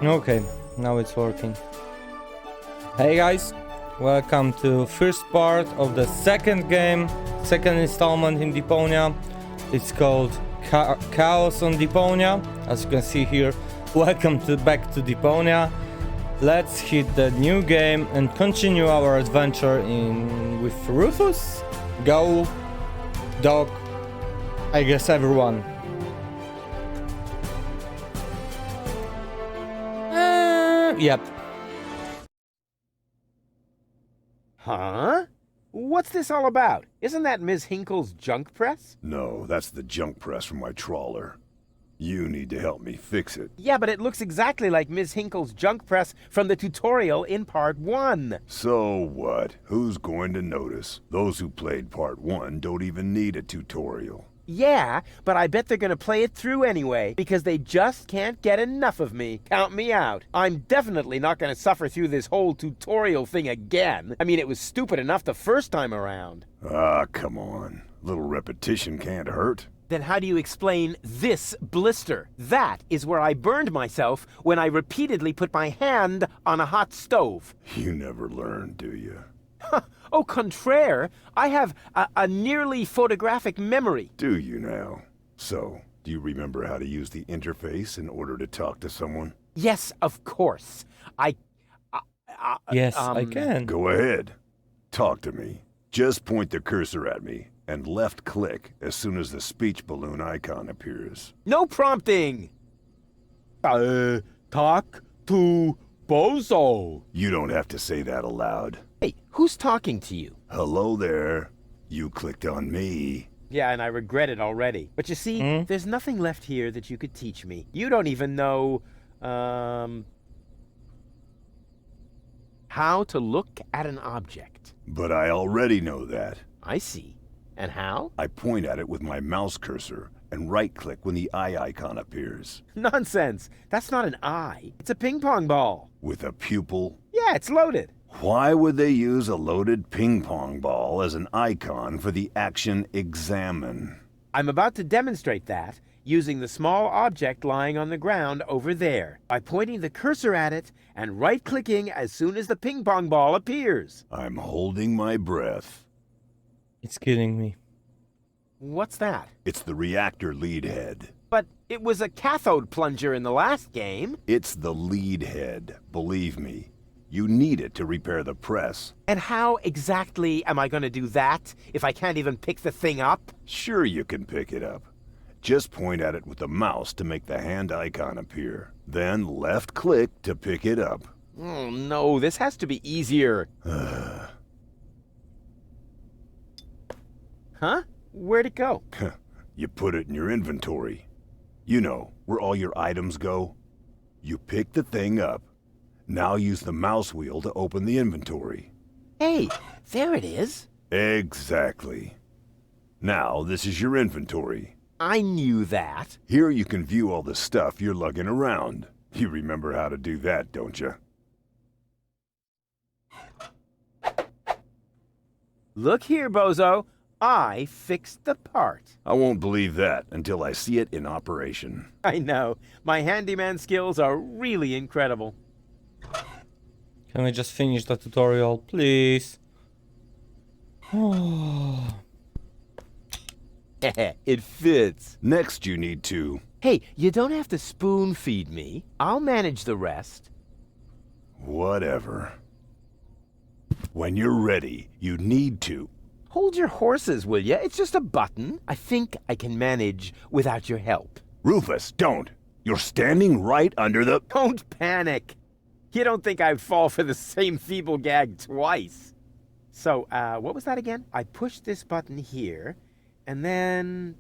Okay, now it's working. Hey guys, welcome to first part of the second game, second installment in Deponia. It's called Chaos on Deponia. As you can see here, welcome back to Deponia. Let's hit the new game and continue our adventure with Rufus. Go, Doc, I guess everyone. Yep. Huh? What's this all about? Isn't that Ms. Hinkle's junk press? No, that's the junk press from my trawler. You need to help me fix it. Yeah, but it looks exactly like Ms. Hinkle's junk press from the tutorial in Part 1. So what? Who's going to notice? Those who played Part 1 don't even need a tutorial. Yeah, but I bet they're gonna play it through anyway, because they just can't get enough of me. Count me out. I'm definitely not gonna suffer through this whole tutorial thing again. I mean, it was stupid enough the first time around. Ah, come on. Little repetition can't hurt. Then how do you explain this blister? That is where I burned myself when I repeatedly put my hand on a hot stove. You never learn, do you? Au contraire, I have a nearly photographic memory. Do you now? So, do you remember how to use the interface in order to talk to someone? Yes, of course. Yes, I can. Go ahead. Talk to me. Just point the cursor at me and left click as soon as the speech balloon icon appears. No prompting. Talk to Bozo. You don't have to say that aloud. Hey, who's talking to you? Hello there. You clicked on me. Yeah, and I regret it already. But you see, there's nothing left here that you could teach me. You don't even know, how to look at an object. But I already know that. I see. And how? I point at it with my mouse cursor and right-click when the eye icon appears. Nonsense. That's not an eye. It's a ping pong ball. With a pupil? Yeah, it's loaded. Why would they use a loaded ping pong ball as an icon for the action examine? I'm about to demonstrate that using the small object lying on the ground over there by pointing the cursor at it and right-clicking as soon as the ping pong ball appears. I'm holding my breath. It's killing me. What's that? It's the reactor lead head. But it was a cathode plunger in the last game. It's the lead head, believe me. You need it to repair the press. And how exactly am I going to do that if I can't even pick the thing up? Sure you can pick it up. Just point at it with the mouse to make the hand icon appear. Then left click to pick it up. Oh no, this has to be easier. Huh? Where'd it go? You put it in your inventory. You know, where all your items go. You pick the thing up. Now use the mouse wheel to open the inventory. Hey, there it is. Exactly. Now, this is your inventory. I knew that. Here you can view all the stuff you're lugging around. You remember how to do that, don't you? Look here, Bozo. I fixed the part. I won't believe that until I see it in operation. I know. My handyman skills are really incredible. Can we just finish the tutorial, please? It fits. Next you need to... Hey, you don't have to spoon feed me. I'll manage the rest. Whatever. When you're ready, you need to... Hold your horses, will ya? It's just a button. I think I can manage without your help. Rufus, don't! You're standing right under the... Don't panic. You don't think I'd fall for the same feeble gag twice. So, what was that again? I push this button here, and then...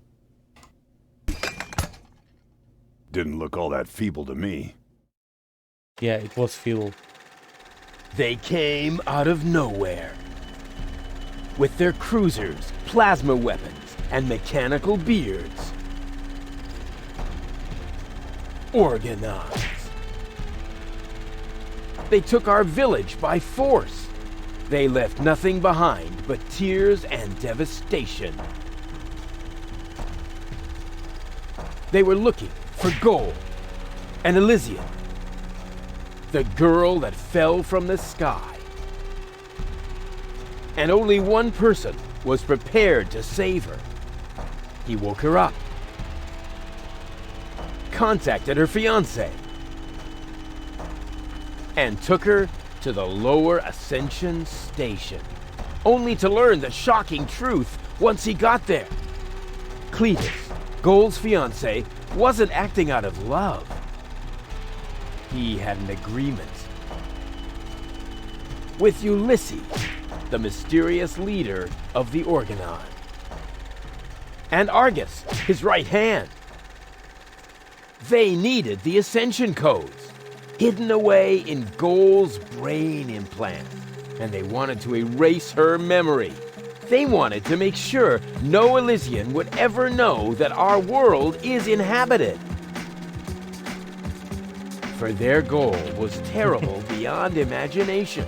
Didn't look all that feeble to me. Yeah, it was fuel. They came out of nowhere. With their cruisers, plasma weapons, and mechanical beards. Organized. They took our village by force. They left nothing behind but tears and devastation. They were looking for gold and Elysium the girl that fell from the sky. And only one person was prepared to save her. He woke her up, contacted her fiancé, and took her to the lower Ascension station, only to learn the shocking truth once he got there. Cletus, Gold's fiancé, wasn't acting out of love. He had an agreement with Ulysses, the mysterious leader of the Organon, and Argus, his right hand. They needed the Ascension codes, hidden away in Gold's brain implant, and they wanted to erase her memory. They wanted to make sure no Elysian would ever know that our world is inhabited. For their goal was terrible beyond imagination.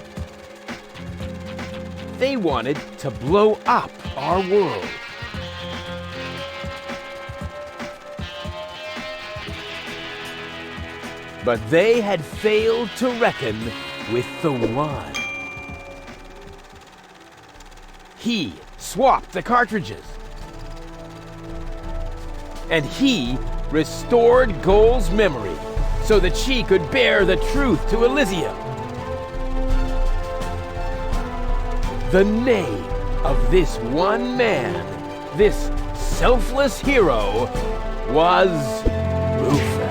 They wanted to blow up our world. But they had failed to reckon with the One. He swapped the cartridges. And he restored Gold's memory so that she could bear the truth to Elysium. The name of this one man, this selfless hero, was Rufus.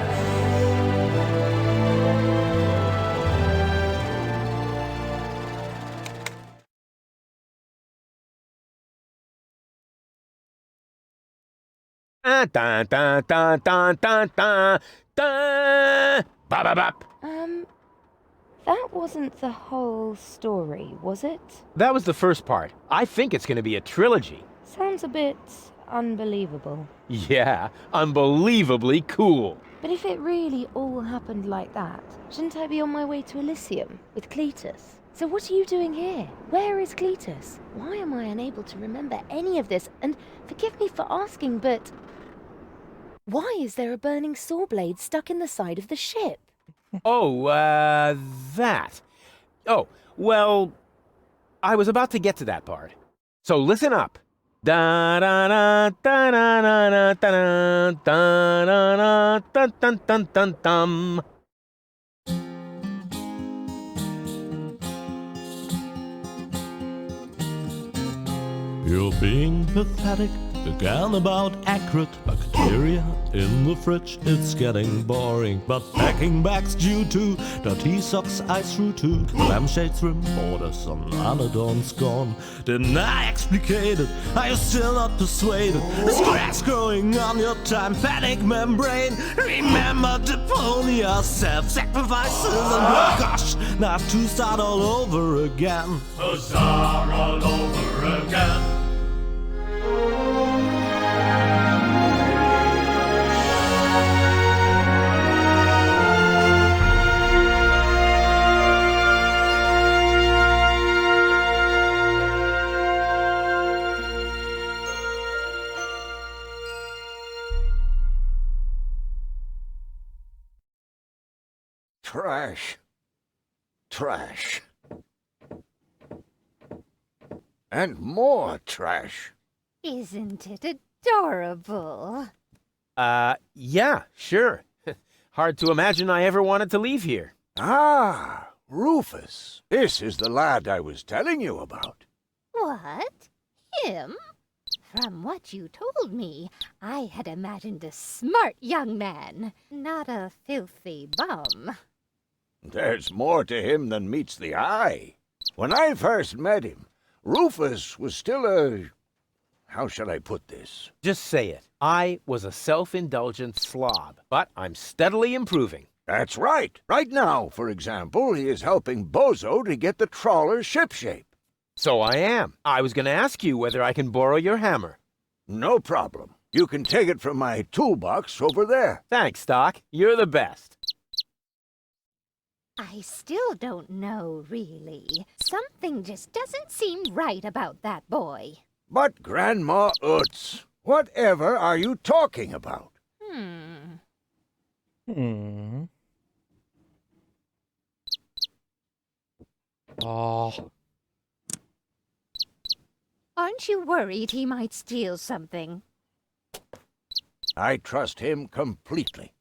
Dun, dun, dun, dun, dun, dun, dun. Bop, bop, bop. That wasn't the whole story, was it? That was the first part. I think it's going to be a trilogy. Sounds a bit unbelievable. Yeah, unbelievably cool. But if it really all happened like that, shouldn't I be on my way to Elysium with Cletus? So what are you doing here? Where is Cletus? Why am I unable to remember any of this? And forgive me for asking, but why is there a burning saw blade stuck in the side of the ship? Oh, that. Oh, well, I was about to get to that part. So listen up. Da da da da da da da da da da dun dun dun dun. You're being pathetic again about accurate bacteria in the fridge. It's getting boring, but packing bags due to dirty socks I threw to lampshades, rim borders on Anadon's gone. Didn't I explicate it? Are you still not persuaded? There's grass growing on your tympanic membrane. Remember Deponia, self-sacrifices and gosh, not to start all over again. Huzzah all over again. Trash. Trash. And more trash. Isn't it adorable? Yeah, sure. Hard to imagine I ever wanted to leave here. Ah, Rufus. This is the lad I was telling you about. What? Him? From what you told me, I had imagined a smart young man, not a filthy bum. There's more to him than meets the eye. When I first met him, Rufus was still a... How shall I put this? Just say it. I was a self-indulgent slob, but I'm steadily improving. That's right. Right now, for example, he is helping Bozo to get the trawler shipshape. So I am. I was going to ask you whether I can borrow your hammer. No problem. You can take it from my toolbox over there. Thanks, Doc. You're the best. I still don't know, really. Something just doesn't seem right about that boy. But Grandma Utz, whatever are you talking about? Oh, Aren't you worried he might steal something? I trust him completely.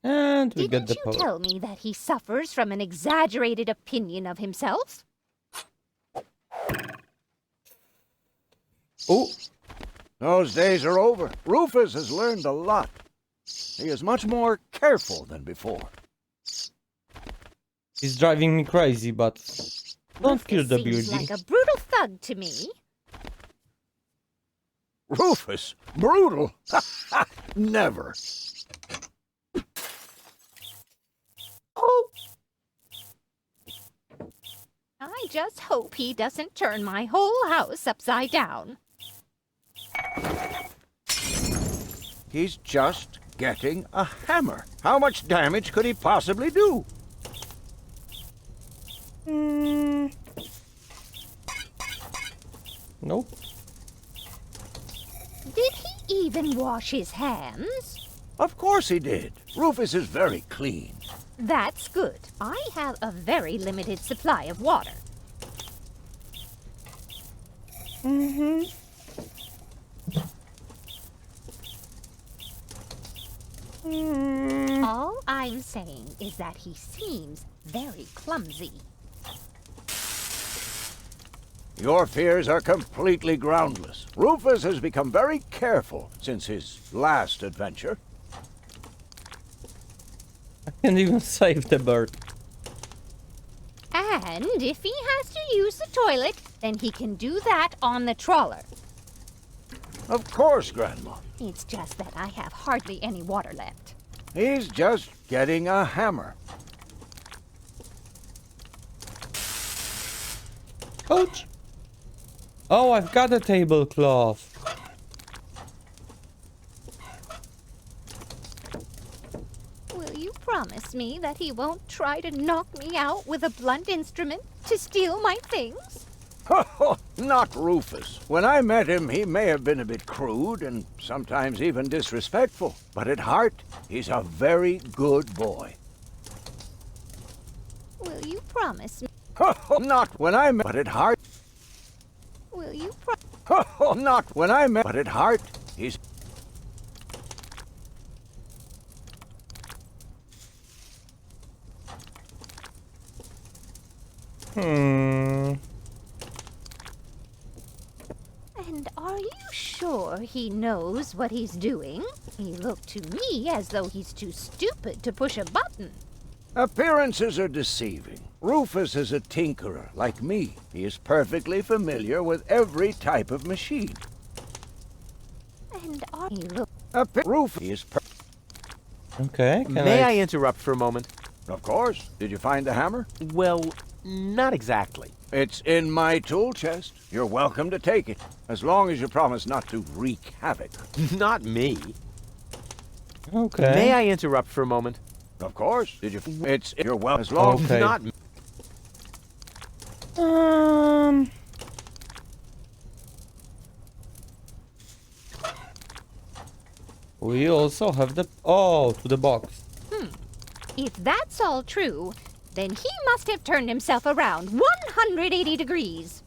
and we get Didn't the you power. tell me that he suffers from an exaggerated opinion of himself? Oh, Those days are over. Rufus has learned a lot. He is much more careful than before. he's driving me crazy, but don't kill the Seems beauty. like a brutal thug to me. Rufus? Brutal? Never. Oh, I just hope he doesn't turn my whole house upside down. He's just getting a hammer. How much damage could he possibly do? nope. Did he even wash his hands? Of course he did. Rufus is very clean. That's good. I have a very limited supply of water. All I'm saying is that he seems very clumsy. Your fears are completely groundless. Rufus has become very careful since his last adventure. I can't even save the bird. And if he has to use the toilet, then he can do that on the trawler. Of course, Grandma. It's just that I have hardly any water left. He's just getting a hammer. Coach. Oh, I've got a tablecloth. Will you promise me that he won't try to knock me out with a blunt instrument to steal my things? Not Rufus. When I met him, he may have been a bit crude and sometimes even disrespectful. But at heart, he's a very good boy. Will you promise me? Not when I met, but at heart. Will you Not when I met, but at heart, he's. Hmm. And are you sure he knows what he's doing? He looked to me as though he's too stupid to push a button. Appearances are deceiving. Rufus is a tinkerer, like me. He is perfectly familiar with every type of machine. And are you look? Rufus is Okay, can May I interrupt for a moment? Of course. Did you find the hammer? Well, not exactly. It's in my tool chest. You're welcome to take it, as long as you promise not to wreak havoc. Not me. Okay. May I interrupt for a moment? Of course. Did you? It's you're well as long. Okay. Not We also have the to the box. If that's all true, then he must have turned himself around 180 degrees.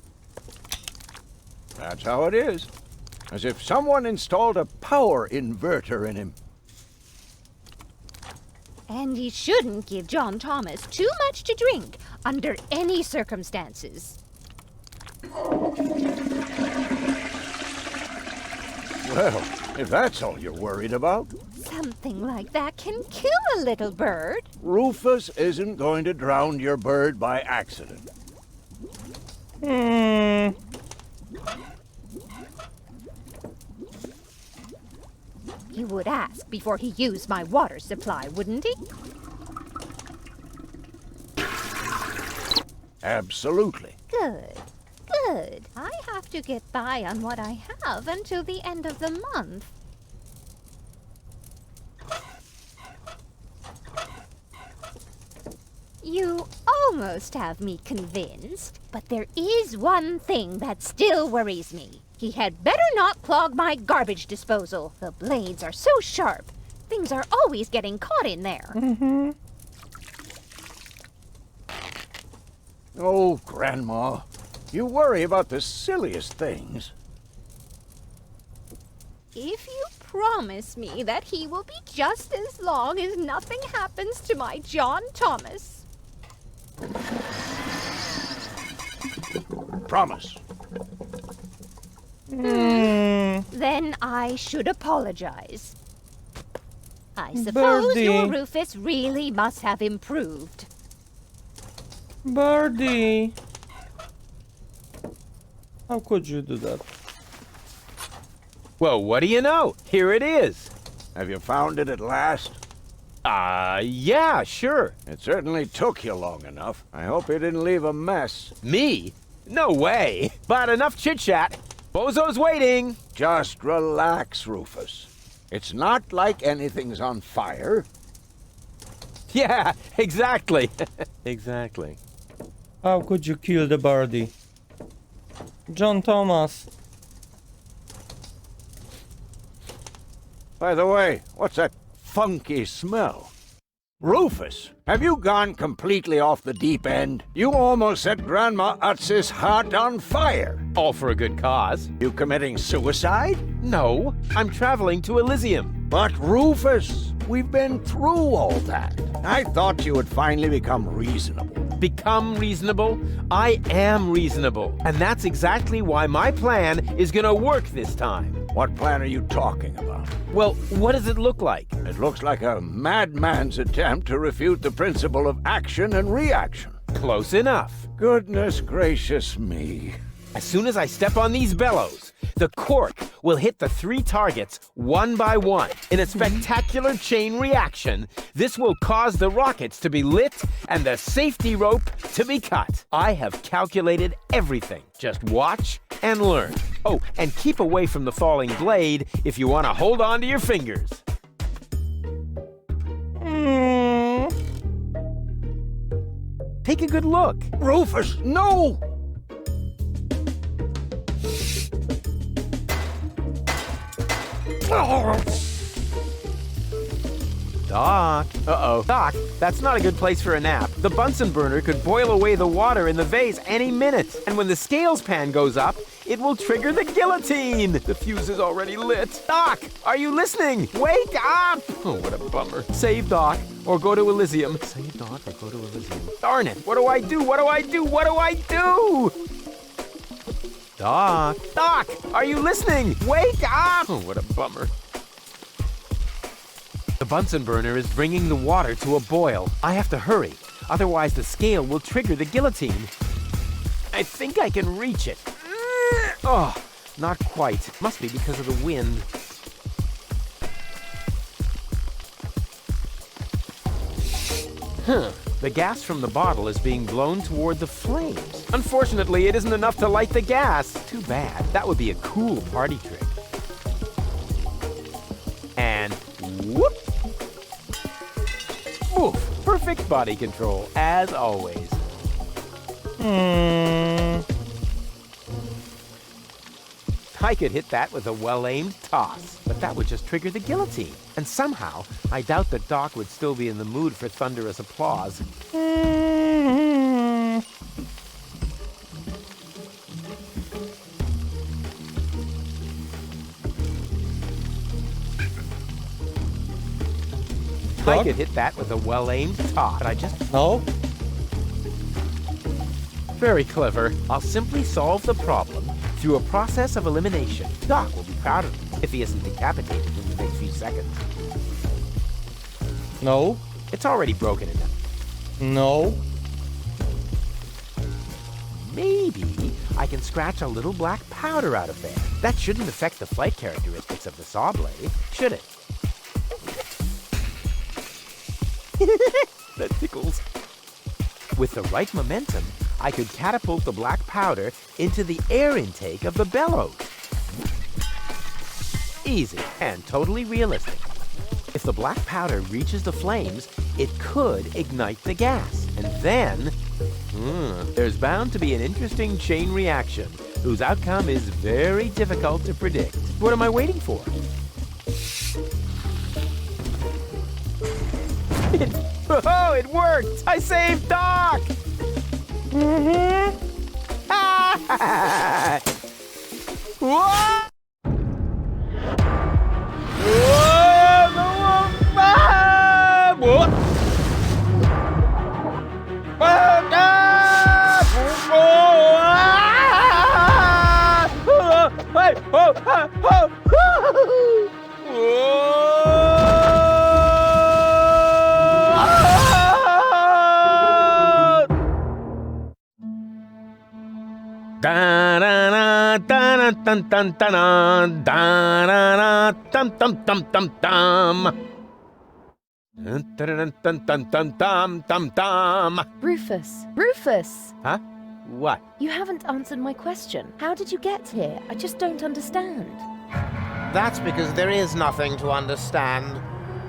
That's how it is. As if someone installed a power inverter in him. And he shouldn't give John Thomas too much to drink under any circumstances. Well, if that's all you're worried about, Something like that can kill a little bird. Rufus isn't going to drown your bird by accident. He would ask before he used my water supply, wouldn't he? Absolutely. Good. Good. I have to get by on what I have until the end of the month. You almost have me convinced, but there is one thing that still worries me. He had better not clog my garbage disposal. The blades are so sharp. Things are always getting caught in there. Oh, Grandma, you worry about the silliest things. If you promise me that he will be just as long as nothing happens to my John Thomas. Promise. Then I should apologize. I suppose Birdie. your Rufus really must have improved. Birdie. How could you do that? Well, what do you know? Here it is. Have you found it at last? Yeah, sure. It certainly took you long enough. I hope you didn't leave a mess. Me? No way. But enough chit-chat. Bozo's waiting. Just relax, Rufus. It's not like anything's on fire. Yeah, exactly. Exactly. How could you kill the birdie? John Thomas. By the way, what's that funky smell? Rufus, have you gone completely off the deep end? You almost set Grandma Utz's heart on fire. All for a good cause. You committing suicide? No, I'm traveling to Elysium. But Rufus, we've been through all that. I thought you would finally become reasonable. Become reasonable? I am reasonable. And that's exactly why my plan is gonna work this time. What plan are you talking about? Well, what does it look like? It looks like a madman's attempt to refute the principle of action and reaction. Close enough. Goodness gracious me. As soon as I step on these bellows, the cork will hit the 3 targets one by one. In a spectacular chain reaction, this will cause the rockets to be lit and the safety rope to be cut. I have calculated everything. Just watch and learn. Oh, and keep away from the falling blade if you want to hold on to your fingers. Take a good look. Rufus, no! Doc. Uh-oh. Doc, that's not a good place for a nap. The Bunsen burner could boil away the water in the vase any minute. And when the scales pan goes up, it will trigger the guillotine. The fuse is already lit. Doc, are you listening? Wake up! Oh, what a bummer. Save Doc, or go to Elysium. Save Doc, or go to Elysium. Darn it, what do I do? What do I do? What do I do? Doc. Doc, are you listening? Wake up! Oh, what a bummer. The Bunsen burner is bringing the water to a boil. I have to hurry, otherwise the scale will trigger the guillotine. I think I can reach it. Oh, not quite. Must be because of the wind. The gas from the bottle is being blown toward the flames. Unfortunately, it isn't enough to light the gas. Too bad. That would be a cool party trick. And whoop! Oof, perfect body control, as always. I could hit that with a well-aimed toss, but that would just trigger the guillotine. And somehow, I doubt that Doc would still be in the mood for thunderous applause. I could hit that with a well-aimed toss, but I just... No? Very clever. I'll simply solve the problem through a process of elimination. Doc will be proud of me if he isn't decapitated in the next few seconds. No? It's already broken enough. No? Maybe I can scratch a little black powder out of there. That shouldn't affect the flight characteristics of the saw blade, should it? That tickles. With the right momentum, I could catapult the black powder into the air intake of the bellows. Easy and totally realistic. If the black powder reaches the flames, it could ignite the gas. And then, there's bound to be an interesting chain reaction whose outcome is very difficult to predict. What am I waiting for? Oh, it worked! I saved Doc! Rufus! Rufus! Huh? What? You haven't answered my question. How did you get here? I just don't understand. That's because there is nothing to understand.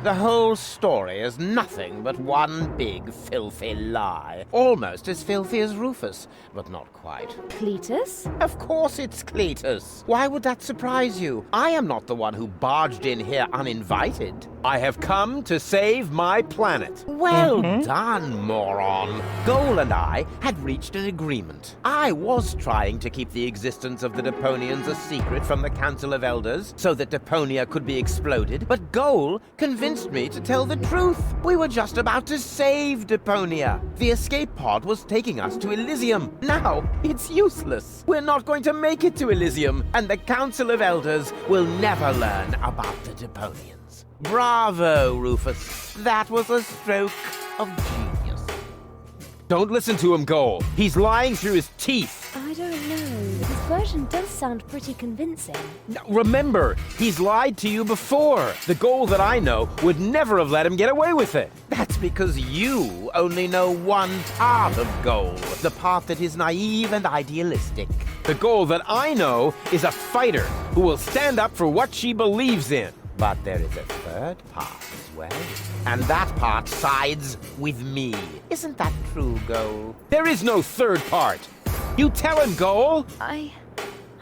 The whole story is nothing but one big filthy lie. Almost as filthy as Rufus, but not quite. Cletus? Of course it's Cletus. Why would that surprise you? I am not the one who barged in here uninvited. I have come to save my planet. Well done, moron. Goal and I had reached an agreement. I was trying to keep the existence of the Deponians a secret from the Council of Elders so that Deponia could be exploded, but Goal convinced me to tell the truth. We were just about to save Deponia. The escape pod was taking us to Elysium. Now, it's useless. We're not going to make it to Elysium, and the Council of Elders will never learn about the Deponians. Bravo, Rufus. That was a stroke of genius. Don't listen to him, Goal. He's lying through his teeth. I don't know. His version does sound pretty convincing. Now, remember, he's lied to you before. The Goal that I know would never have let him get away with it. That's because you only know one part of Goal, the part that is naive and idealistic. The Goal that I know is a fighter who will stand up for what she believes in. But there is a third part as well. And that part sides with me. Isn't that true, Goal? There is no third part. You tell him, Goal. I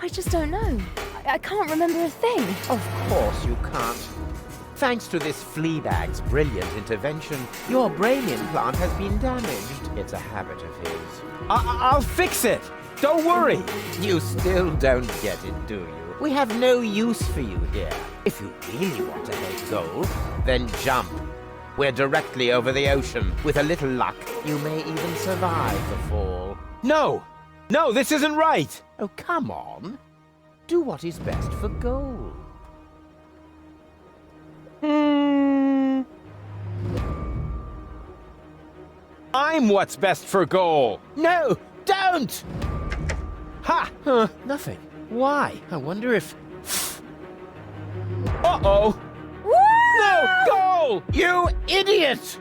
just don't know. I can't remember a thing. Of course you can't. Thanks to this Fleabag's brilliant intervention, your brain implant has been damaged. It's a habit of his. I'll fix it. Don't worry. You still don't get it, do you? We have no use for you here. If you really want to help Goal, then jump. We're directly over the ocean. With a little luck, you may even survive the fall. No! No, this isn't right! Oh, come on. Do what is best for Goal. I'm what's best for Goal. No, don't! Ha! Nothing. Why? I wonder if... Uh-oh! No! Goal! You idiot!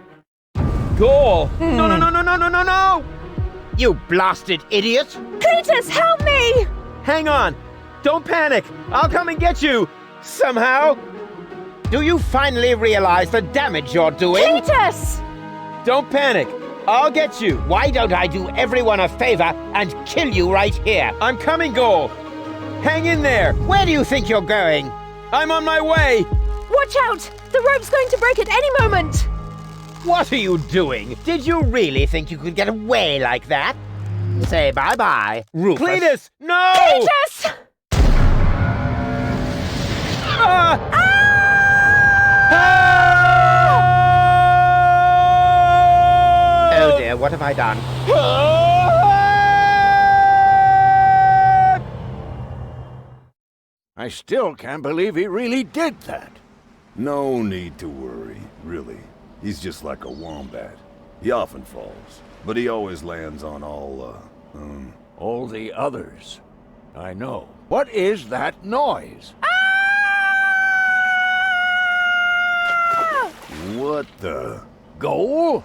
Goal! No! You blasted idiot! Cletus, help me! Hang on! Don't panic! I'll come and get you! Somehow! Do you finally realize the damage you're doing? Cletus! Don't panic! I'll get you! Why don't I do everyone a favor and kill you right here? I'm coming, Goal! Hang in there! Where do you think you're going? I'm on my way! Watch out! The rope's going to break at any moment! What are you doing? Did you really think you could get away like that? Say bye-bye, Rufus. Cletus! No! Cletus! Oh dear, what have I done? I still can't believe he really did that. No need to worry, really. He's just like a wombat. He often falls, but he always lands on all the others. I know. What is that noise? What the? Goal?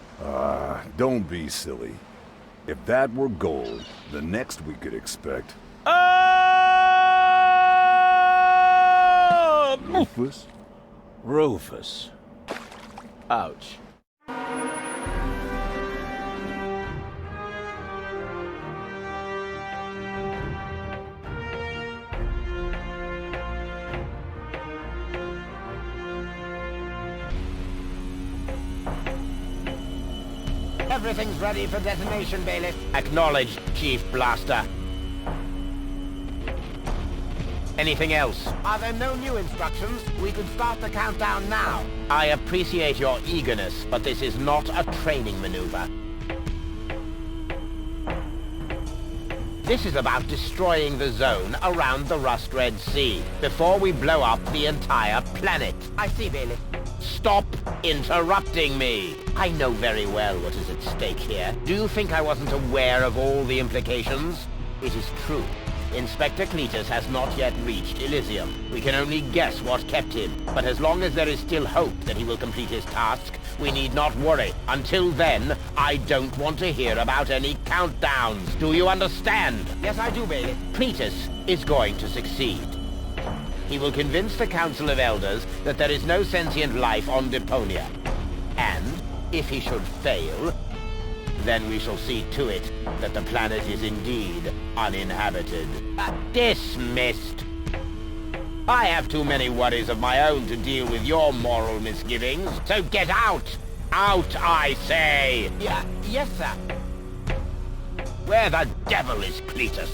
Don't be silly. If that were gold, the next we could expect... Rufus? Rufus. Ouch. Everything's ready for detonation, Bailiff. Acknowledged, Chief Blaster. Anything else? Are there no new instructions? We could start the countdown now. I appreciate your eagerness, but this is not a training maneuver. This is about destroying the zone around the Rust Red Sea before we blow up the entire planet. I see, Bailiff. Stop interrupting me. I know very well what is at stake here. Do you think I wasn't aware of all the implications? It is true. Inspector Cletus has not yet reached Elysium. We can only guess what kept him, but as long as there is still hope that he will complete his task, we need not worry. Until then, I don't want to hear about any countdowns. Do you understand? Yes, I do, Bailey. Cletus is going to succeed. He will convince the Council of Elders that there is no sentient life on Deponia. And, if he should fail, then we shall see to it that the planet is indeed uninhabited. Dismissed. I have too many worries of my own to deal with your moral misgivings, so get out! Out, I say! Yes, sir. Where the devil is Cletus?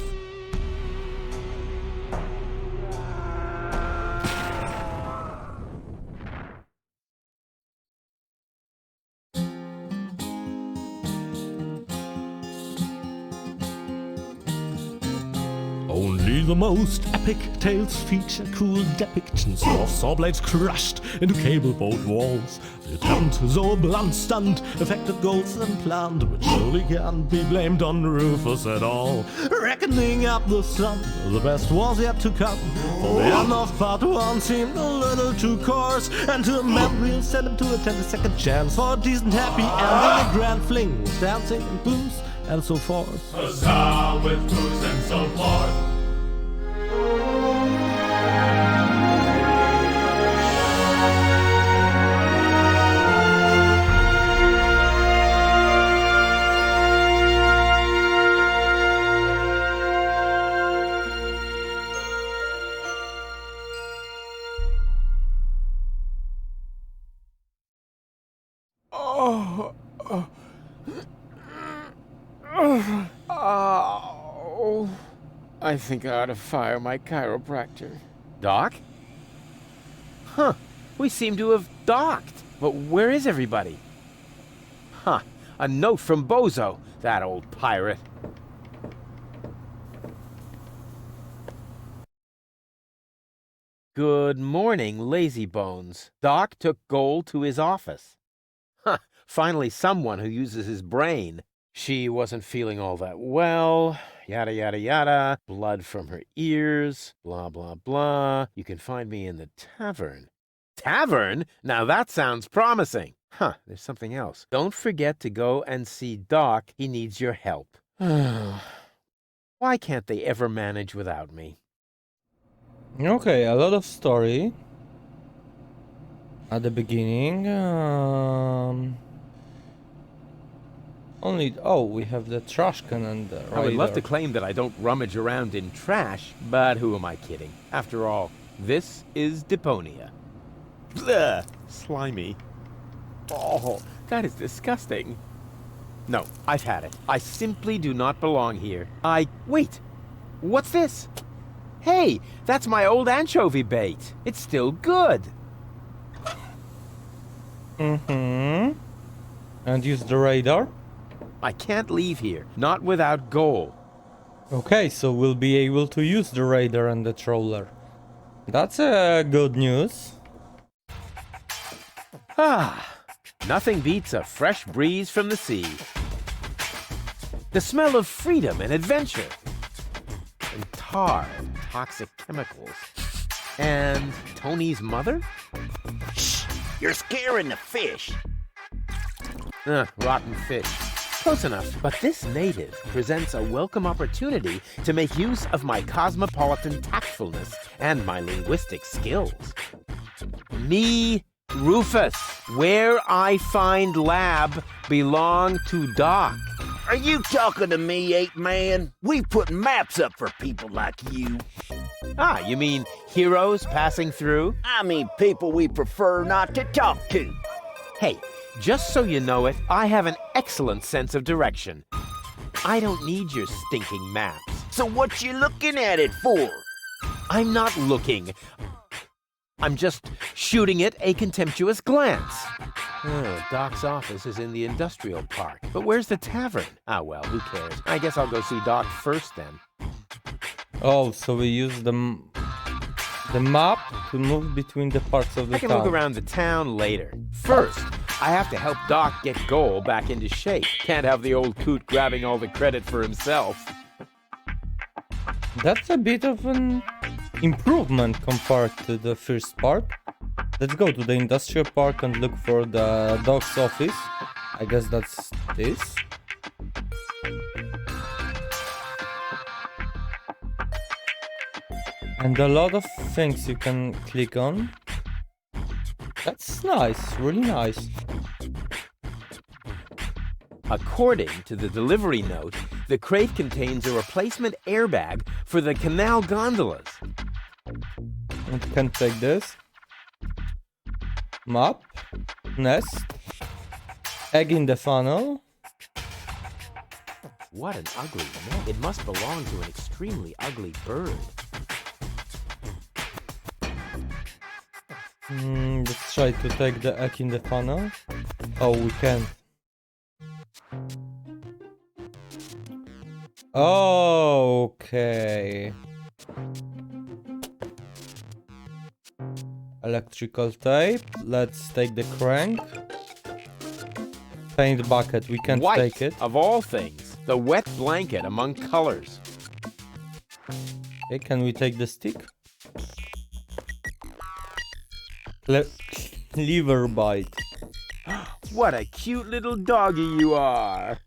Only the most epic tales feature cool depictions of saw blades crushed into cable boat walls. The attempt, though a blunt stunt, affected goals and planned, which surely can't be blamed on Rufus at all. Reckoning up the sum, the best was yet to come, for the end of part 1 seemed a little too coarse, and to a man we'll send him to attend a second chance for a decent happy ending, a grand fling with dancing and booze and so forth. Huzzah with booze and so forth. Oh, I think I ought to fire my chiropractor. Doc? Huh, we seem to have docked. But where is everybody? Huh, a note from Bozo, that old pirate. Good morning, lazy bones. Doc took Gold to his office. Huh, finally someone who uses his brain. She wasn't feeling all that well, yada, yada, yada, blood from her ears, blah, blah, blah. You can find me in the tavern. Tavern? Now that sounds promising. Huh, there's something else. Don't forget to go and see Doc. He needs your help. Why can't they ever manage without me? Okay, a lot of story at the beginning. We have the trash can and the radar. I would love to claim that I don't rummage around in trash, but who am I kidding? After all, this is Deponia. Ugh, slimy. Oh, that is disgusting. No, I've had it. I simply do not belong here. Wait! What's this? Hey, that's my old anchovy bait. It's still good. And use the radar. I can't leave here, not without Goal. Okay, so we'll be able to use the radar and the trawler. That's good news. Nothing beats a fresh breeze from the sea. The smell of freedom and adventure. And tar and toxic chemicals. And Tony's mother? Shh! You're scaring the fish. Rotten fish. Close enough. But this native presents a welcome opportunity to make use of my cosmopolitan tactfulness and my linguistic skills. Me, Rufus, where I find lab belong to Doc. Are you talking to me, ape man? We put maps up for people like you. You mean heroes passing through? I mean people we prefer not to talk to. Hey, Just so you know it, I have an excellent sense of direction. I don't need your stinking maps. So what you looking at it for? I'm not looking. I'm just shooting it a contemptuous glance. Oh, Doc's office is in the industrial park. But where's the tavern? Ah, well, who cares? I guess I'll go see Doc first then. Oh, so we use the map to move between the parts of the I can town. look around the town later. First, I have to help Doc get Goal back into shape. Can't have the old coot grabbing all the credit for himself. That's a bit of an improvement compared to the first part. Let's go to the industrial park and look for the Doc's office. I guess that's this. And a lot of things you can click on. That's nice, really nice. According to the delivery note, the crate contains a replacement airbag for the canal gondolas. We can take this. Map. Nest. Egg in the funnel. What an ugly nest. It must belong to an extremely ugly bird. Let's try to take the egg in the funnel. Oh, we can. Okay. Electrical tape. Let's take the crank. Paint bucket. We can't White, take it. of all things. The wet blanket among colors. Okay, can we take the stick? Liver bite. What a cute little doggy you are.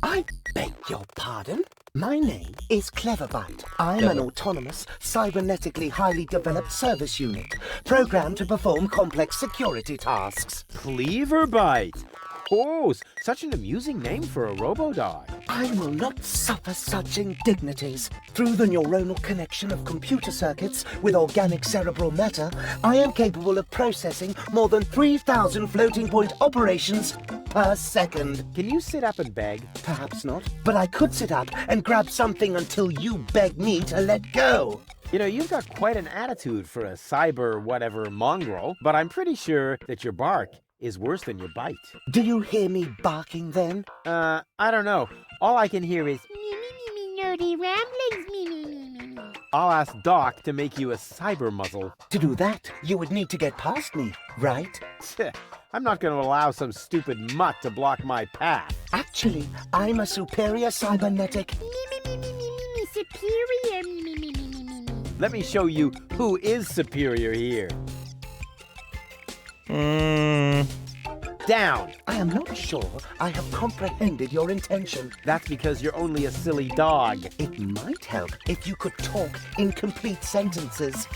I beg your pardon? My name is Cleverbite. I'm an autonomous, cybernetically highly developed service unit, programmed to perform complex security tasks. Cleverbite. Oh, such an amusing name for a robo-dog. I will not suffer such indignities. Through the neuronal connection of computer circuits with organic cerebral matter, I am capable of processing more than 3,000 floating point operations per second. Can you sit up and beg? Perhaps not, but I could sit up and grab something until you beg me to let go. You know, you've got quite an attitude for a cyber whatever mongrel, but I'm pretty sure that your bark is worse than your bite. Do you hear me barking then? I don't know. All I can hear is Me, nerdy ramblings, me. I'll ask Doc to make you a cyber muzzle. To do that, you would need to get past me, right? I'm not going to allow some stupid mutt to block my path. Actually, I'm a superior cybernetic. Me, superior, me. Let me show you who is superior here. Down. I am not sure I have comprehended your intention. That's because you're only a silly dog. It might help if you could talk in complete sentences.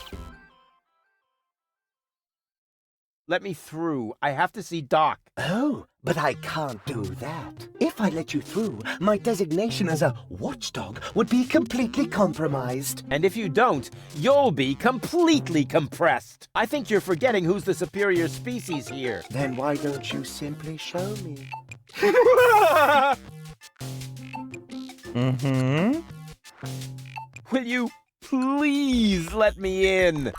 Let me through. I have to see Doc. Oh, but I can't do that. If I let you through, my designation as a watchdog would be completely compromised. And if you don't, you'll be completely compressed. I think you're forgetting who's the superior species here. Then why don't you simply show me? Will you please let me in?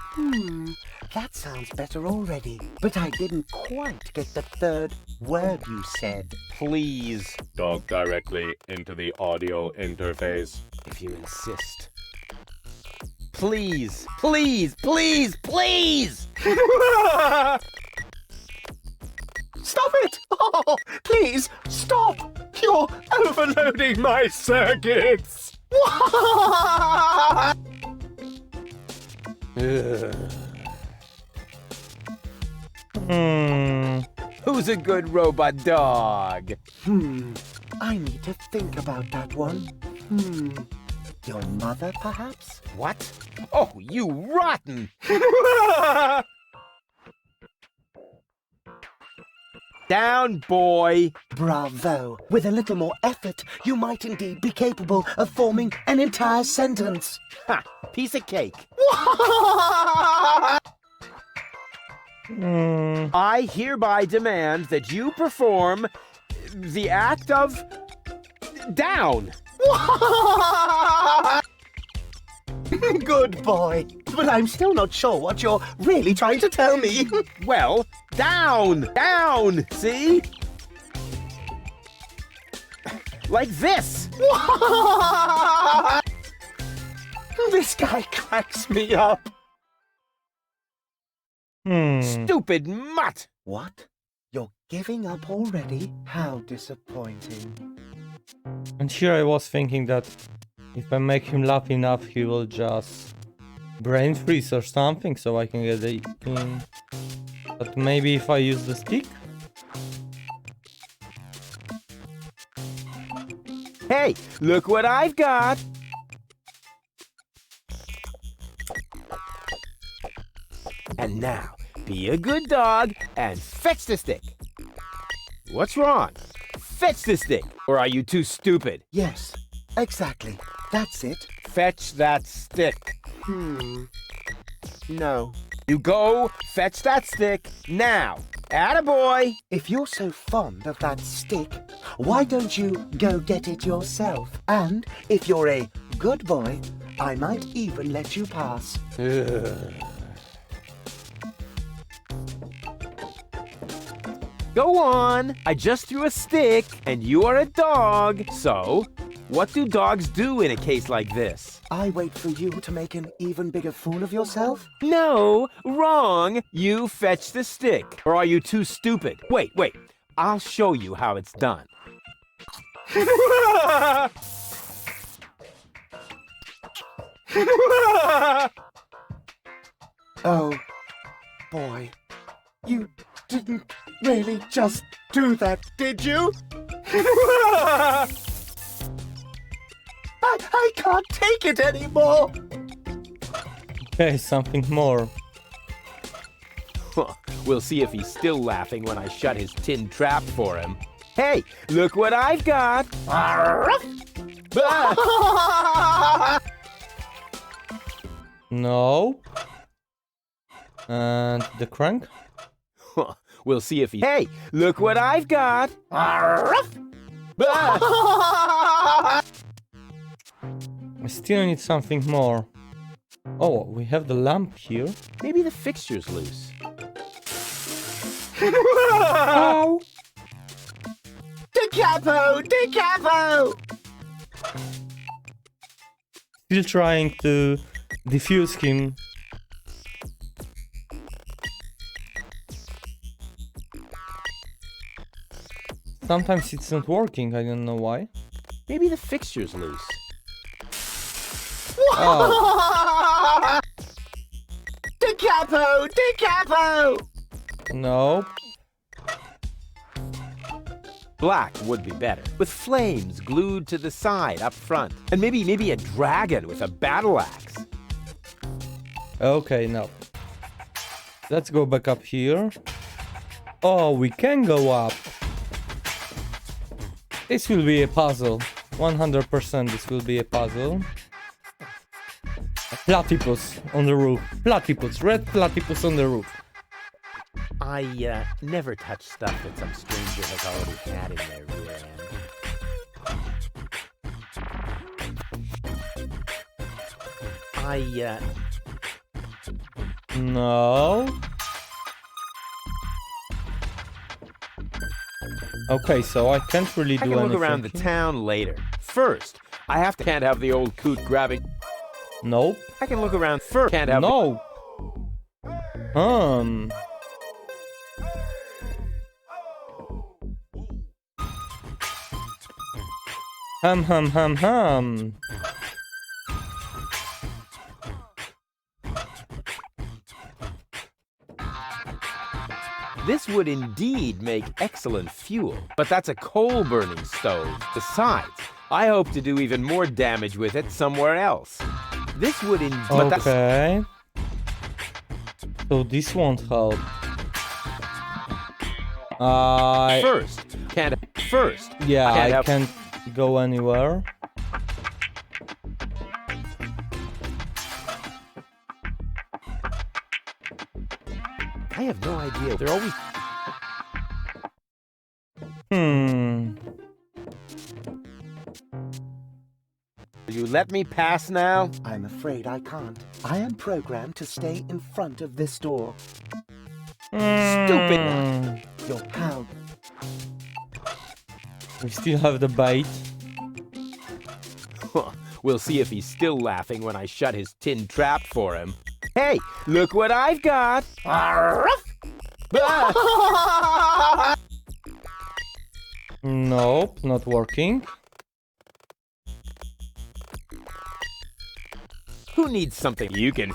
That sounds better already. But I didn't quite get the third word you said. Please, Talk directly into the audio interface. if you insist. Please, please, please, please! Stop it! Oh, please, stop! You're overloading my circuits! Who's a good robot dog? I need to think about that one. Your mother, perhaps? What? Oh, you rotten! Down, boy! Bravo! With a little more effort, you might indeed be capable of forming an entire sentence. Ha! Piece of cake. I hereby demand that you perform the act of down. Good boy. But I'm still not sure what you're really trying to tell me. Well, down, down, see? Like this. This guy cracks me up. Stupid mutt. What? You're giving up already? How disappointing. And here I was thinking that if I make him laugh enough, he will just brain freeze or something, so I can get the in. But maybe if I use the stick? Hey, look what I've got. And now, be a good dog and fetch the stick. What's wrong? Fetch the stick. Or are you too stupid? Yes, exactly. That's it. Fetch that stick. No. You go fetch that stick now. Attaboy. If you're so fond of that stick, why don't you go get it yourself? And if you're a good boy, I might even let you pass. Go on. I just threw a stick, and you are a dog. So, what do dogs do in a case like this? I wait for you to make an even bigger fool of yourself? No, wrong. You fetch the stick. Or are you too stupid? Wait. I'll show you how it's done. Oh, boy. You didn't really just do that, did you? I can't take it anymore. Okay, something more. We'll see if he's still laughing when I shut his tin trap for him. Hey, look what I've got. No. And the crank? We'll see if he... Hey, look what I've got. I still need something more. Oh, we have the lamp here. Maybe the fixture's loose. Ow! Da capo! Still trying to defuse him. Sometimes it's not working, I don't know why. Maybe the fixture's loose. Oh. Da capo! No. Black would be better, with flames glued to the side up front. And maybe a dragon with a battle axe. Okay, no. Let's go back up here. Oh, we can go up. This will be a puzzle. 100% this will be a puzzle. A platypus on the roof. Platypus, red platypus on the roof. I never touch stuff that some stranger has already had in their rear end. No. Okay, so I can't really do I can anything. look around the town later. First, can't have the old coot grabbing. Nope. I can look around first. Can't have. No. Hum. This would indeed make excellent fuel, but that's a coal-burning stove. Besides, I hope to do even more damage with it somewhere else. This would indeed... Okay. So this won't help. First. Yeah, I can't go anywhere. I have no idea. They're always... Will you let me pass now? I'm afraid I can't. I am programmed to stay in front of this door. Stupid one. Your pal. We still have the bait. We'll see if he's still laughing when I shut his tin trap for him. Hey, look what I've got! Nope, not working. Who needs something you can...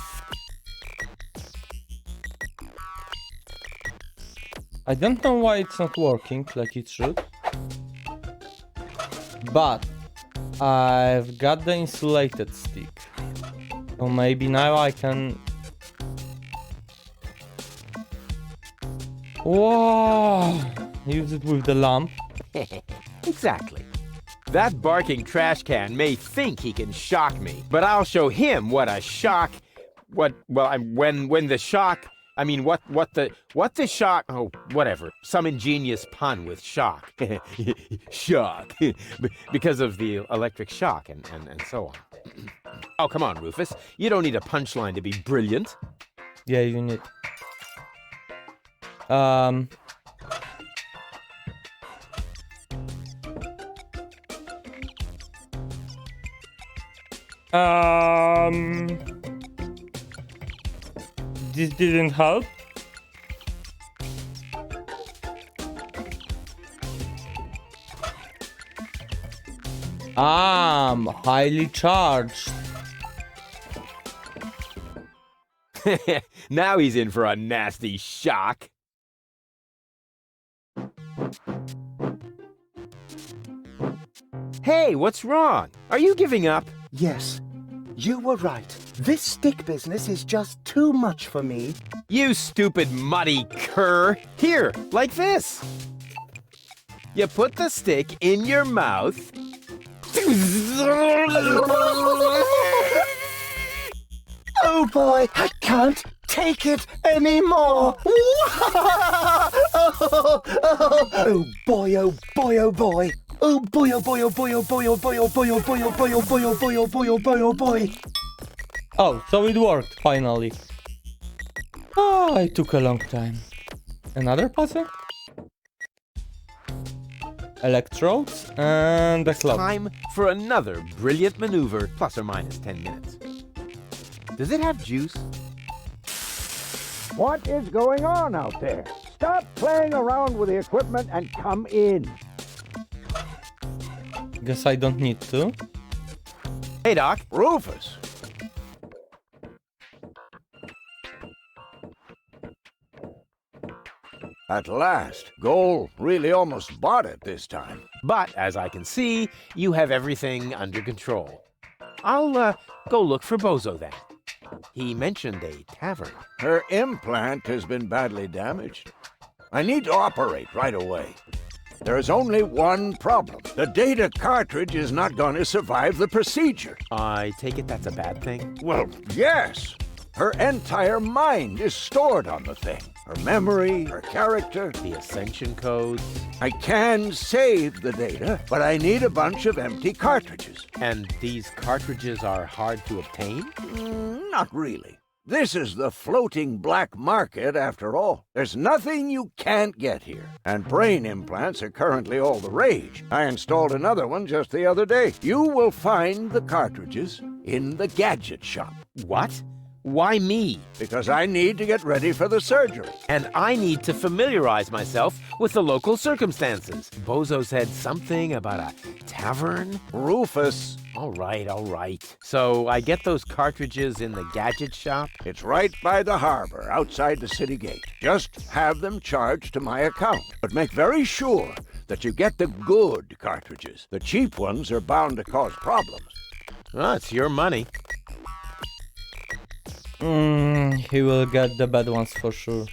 I don't know why it's not working like it should. But I've got the insulated stick. So maybe now I can... Whoa! Use it with the lamp. Exactly. That barking trash can may think he can shock me, but I'll show him what a shock... when the shock... I mean, what the shock... Oh, whatever. Some ingenious pun with shock. Shock. Because of the electric shock and so on. Oh, come on, Rufus. You don't need a punchline to be brilliant. Yeah, you need... This didn't help. I'm highly charged. Now he's in for a nasty shock. Hey, what's wrong? Are you giving up? Yes, you were right. This stick business is just too much for me. You stupid muddy cur. Here, like this. You put the stick in your mouth. Oh boy, I can't take it anymore. Oh boy, oh boy, oh boy. Oh boy, oh boy, oh boy, oh boy, oh boy, oh boy, oh boy, oh boy, oh boy, oh boy, oh boy, oh boy, oh boy. Oh, so it worked, finally. Oh, it took a long time. Another puzzle? Electrodes and the clock. Time for another brilliant maneuver, plus or minus 10 minutes. Does it have juice? What is going on out there? Stop playing around with the equipment and come in. Guess I don't need to. Hey, Doc. Rufus. At last, Goal really almost bought it this time. But, as I can see, you have everything under control. I'll go look for Bozo then. He mentioned a tavern. Her implant has been badly damaged. I need to operate right away. There is only one problem. The data cartridge is not going to survive the procedure. I take it that's a bad thing? Well, yes. Her entire mind is stored on the thing. Her memory, her character. The ascension codes. I can save the data, but I need a bunch of empty cartridges. And these cartridges are hard to obtain? Not really. This is the floating black market, after all. There's nothing you can't get here. And brain implants are currently all the rage. I installed another one just the other day. You will find the cartridges in the gadget shop. What? Why me? Because I need to get ready for the surgery. And I need to familiarize myself with the local circumstances. Bozo said something about a tavern? Rufus. All right. So I get those cartridges in the gadget shop? It's right by the harbor, outside the city gate. Just have them charged to my account. But make very sure that you get the good cartridges. The cheap ones are bound to cause problems. Well, it's your money. He will get the bad ones for sure.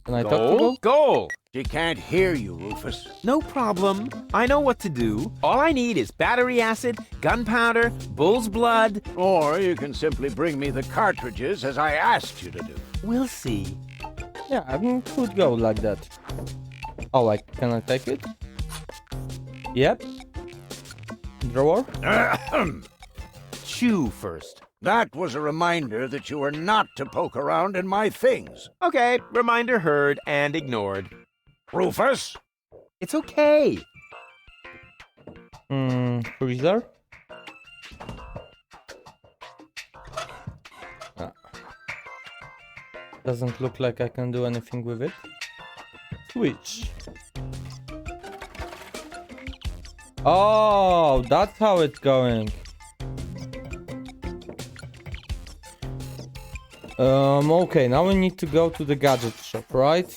Can I talk to Goal? Goal! She can't hear you, Rufus. No problem. I know what to do. All I need is battery acid, gunpowder, bull's blood. Or you can simply bring me the cartridges as I asked you to do. We'll see. Yeah, I mean, could go like that. Oh, can I take it? Yep. Drawer? Chew first. That was a reminder that you were not to poke around in my things. Okay, reminder heard and ignored. Rufus? It's okay. Freezer? Ah. Doesn't look like I can do anything with it. Switch. Oh, that's how it's going. Okay, now we need to go to the gadget shop, right?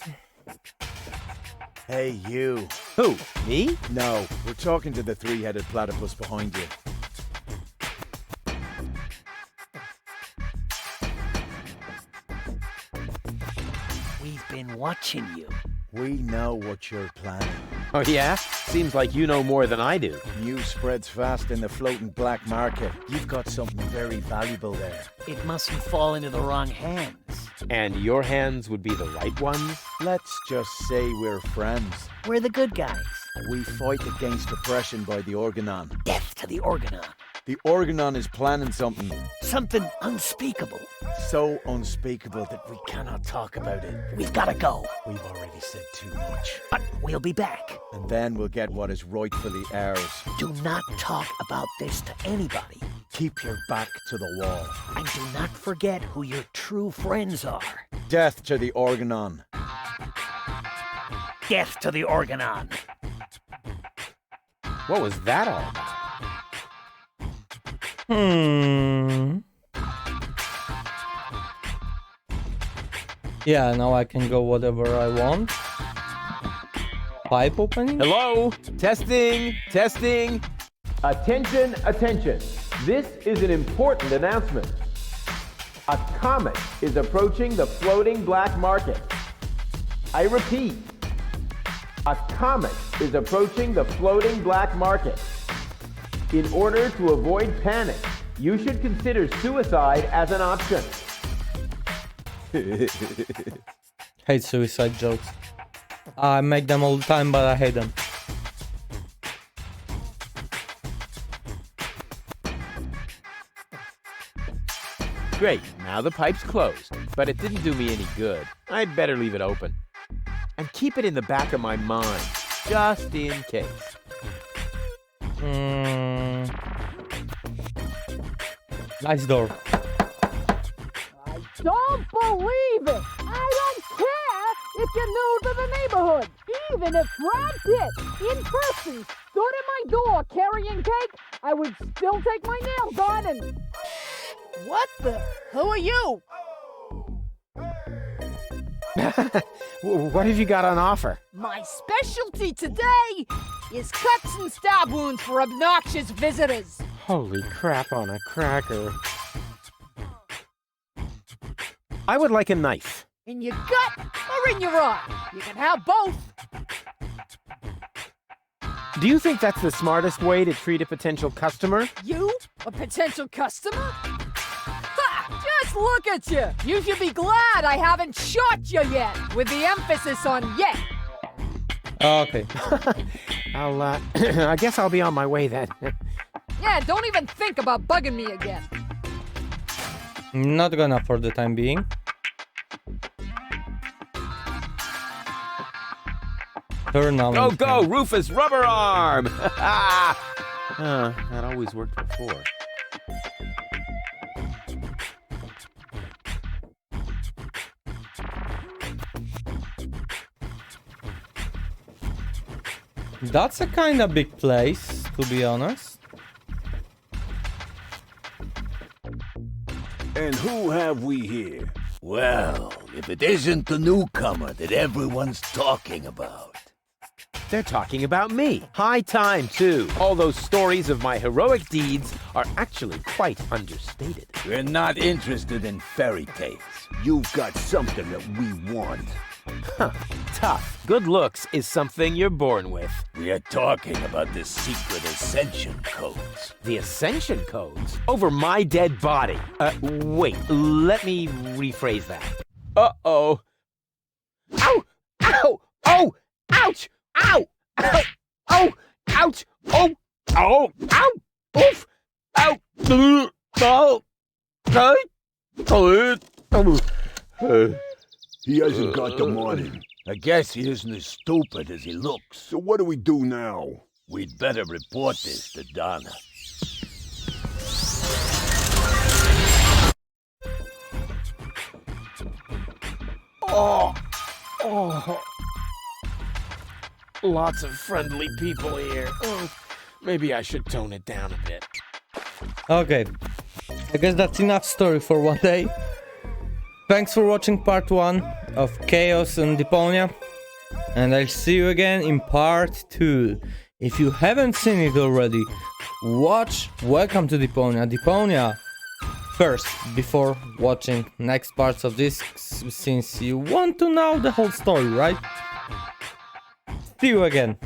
Hey, you. Who? Me? No, we're talking to the three-headed platypus behind you. We've been watching you. We know what you're planning. Oh yeah? Seems like you know more than I do. News spreads fast in the floating black market. You've got something very valuable there. It mustn't fall into the wrong hands. And your hands would be the right ones? Let's just say we're friends. We're the good guys. We fight against oppression by the Organon. Death to the Organon. The Organon is planning something Something unspeakable. so unspeakable that we cannot talk about it. We've gotta go. We've already said too much. But we'll be back. And then we'll get what is rightfully ours. Do not talk about this to anybody. Keep your back to the wall. And do not forget who your true friends are. Death to the Organon. Death to the Organon. What was that all about? Yeah, now I can go whatever I want. Pipe opening? Hello? Testing, testing. Attention, attention. This is an important announcement. A comet is approaching the floating black market. I repeat, a comet is approaching the floating black market. In order to avoid panic, you should consider suicide as an option. Hate suicide jokes. I make them all the time, but I hate them. Great, now the pipe's closed, but it didn't do me any good. I'd better leave it open. And keep it in the back of my mind, just in case. Nice door. I don't believe it! I don't care if you're new to the neighborhood! Even if Brad Pitt, in person, stood at my door carrying cake, I would still take my nails on and... What the? Who are you? What have you got on offer? My specialty today is cuts and stab wounds for obnoxious visitors. Holy crap on a cracker. I would like a knife. In your gut or in your eye? You can have both. Do you think that's the smartest way to treat a potential customer? You? A potential customer? Ha! Just look at you! You should be glad I haven't shot you yet, with the emphasis on yet. Okay. I guess I'll be on my way then. Yeah, don't even think about bugging me again. Not gonna for the time being. Turn on. Go, go, Rufus Rubber Arm! That always worked before. That's a kind of big place, to be honest. And who have we here? Well, if it isn't the newcomer that everyone's talking about. They're talking about me. High time, too. All those stories of my heroic deeds are actually quite understated. We're not interested in fairy tales. You've got something that we want. Huh. Tough. Good looks is something you're born with. We are talking about the secret ascension codes. The ascension codes? Over my dead body. Wait, let me rephrase that. Uh-oh. Ow! Ow! Oh! Ouch! Ow! Ow! Oh! Ouch! Oh! Oh! Ow! Oof! Ow! Oh! He hasn't got the money. I guess he isn't as stupid as he looks. So what do we do now? We'd better report this to Donna. Oh! Oh! Lots of friendly people here. Oh, maybe I should tone it down a bit. Okay, I guess that's enough story for one day. Thanks for watching part 1 of Chaos and Deponia, and I'll see you again in part 2. If you haven't seen it already, watch Welcome to Deponia first before watching next parts of this, since you want to know the whole story, right? See you again.